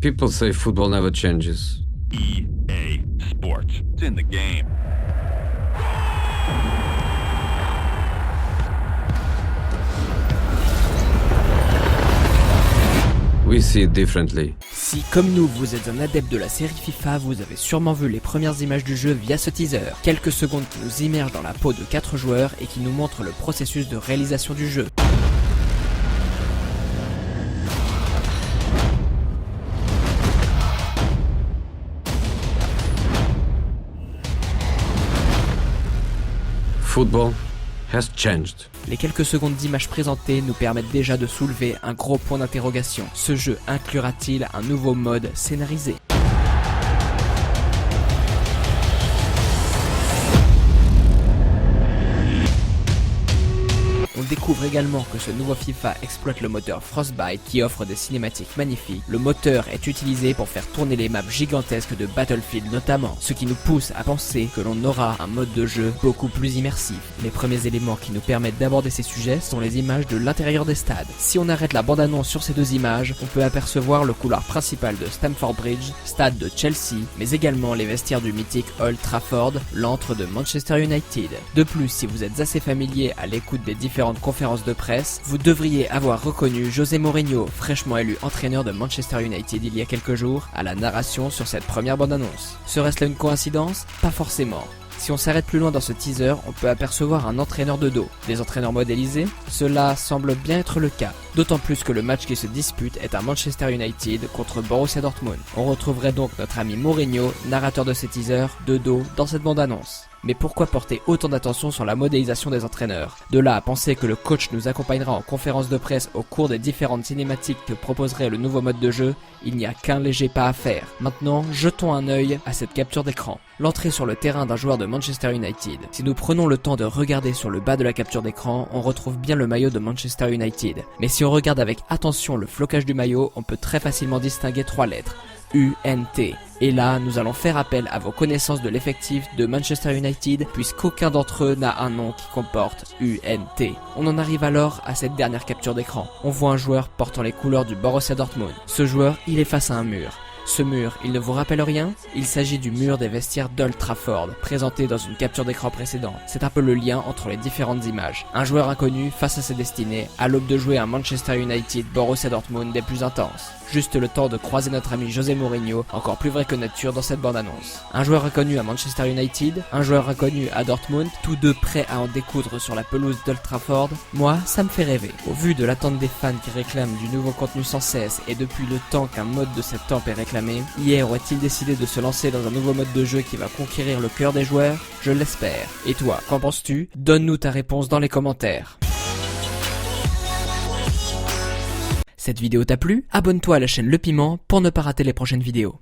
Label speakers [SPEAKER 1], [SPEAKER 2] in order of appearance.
[SPEAKER 1] People say football never changes.
[SPEAKER 2] EA Sports. It's in the game.
[SPEAKER 1] We see it differently.
[SPEAKER 3] Si, comme nous, vous êtes un adepte de la série FIFA, vous avez sûrement vu les premières images du jeu via ce teaser. Quelques secondes qui nous immergent dans la peau de 4 joueurs et qui nous montrent le processus de réalisation du jeu.
[SPEAKER 1] Football has changed.
[SPEAKER 3] Les quelques secondes d'images présentées nous permettent déjà de soulever un gros point d'interrogation. Ce jeu inclura-t-il un nouveau mode scénarisé ? On découvre également que ce nouveau FIFA exploite le moteur Frostbite qui offre des cinématiques magnifiques. Le moteur est utilisé pour faire tourner les maps gigantesques de Battlefield notamment, ce qui nous pousse à penser que l'on aura un mode de jeu beaucoup plus immersif. Les premiers éléments qui nous permettent d'aborder ces sujets sont les images de l'intérieur des stades. Si on arrête la bande-annonce sur ces deux images, on peut apercevoir le couloir principal de Stamford Bridge, stade de Chelsea, mais également les vestiaires du mythique Old Trafford, l'antre de Manchester United. De plus, si vous êtes assez familier à l'écoute des différentes conférences de presse, vous devriez avoir reconnu José Mourinho, fraîchement élu entraîneur de Manchester United il y a quelques jours, à la narration sur cette première bande-annonce. Serait-ce là une coïncidence ? Pas forcément. Si on s'arrête plus loin dans ce teaser, on peut apercevoir un entraîneur de dos. Des entraîneurs modélisés ? Cela semble bien être le cas. D'autant plus que le match qui se dispute est à Manchester United contre Borussia Dortmund. On retrouverait donc notre ami Mourinho, narrateur de ces teasers, de dos dans cette bande-annonce. Mais pourquoi porter autant d'attention sur la modélisation des entraîneurs ? De là à penser que le coach nous accompagnera en conférence de presse au cours des différentes cinématiques que proposerait le nouveau mode de jeu, il n'y a qu'un léger pas à faire. Maintenant, jetons un œil à cette capture d'écran. L'entrée sur le terrain d'un joueur de Manchester United. Si nous prenons le temps de regarder sur le bas de la capture d'écran, on retrouve bien le maillot de Manchester United. Mais si on regarde avec attention le flocage du maillot, on peut très facilement distinguer 3 lettres. UNT. Et là, nous allons faire appel à vos connaissances de l'effectif de Manchester United, puisqu'aucun d'entre eux n'a un nom qui comporte UNT. On en arrive alors à cette dernière capture d'écran. On voit un joueur portant les couleurs du Borussia Dortmund. Ce joueur, il est face à un mur. Ce mur, il ne vous rappelle rien ? Il s'agit du mur des vestiaires d'Old Trafford, présenté dans une capture d'écran précédente. C'est un peu le lien entre les différentes images. Un joueur inconnu face à ses destinées, à l'aube de jouer un Manchester United Borussia Dortmund des plus intenses. Juste le temps de croiser notre ami José Mourinho, encore plus vrai que nature dans cette bande-annonce. Un joueur inconnu à Manchester United, un joueur inconnu à Dortmund, tous deux prêts à en découdre sur la pelouse d'Old Trafford. Moi, ça me fait rêver. Au vu de l'attente des fans qui réclament du nouveau contenu sans cesse et depuis le temps qu'un mode de cette tempe est réclamé, hier aurait-il décidé de se lancer dans un nouveau mode de jeu qui va conquérir le cœur des joueurs ? Je l'espère. Et toi, qu'en penses-tu ? Donne-nous ta réponse dans les commentaires. Cette vidéo t'a plu ? Abonne-toi à la chaîne Le Piment pour ne pas rater les prochaines vidéos.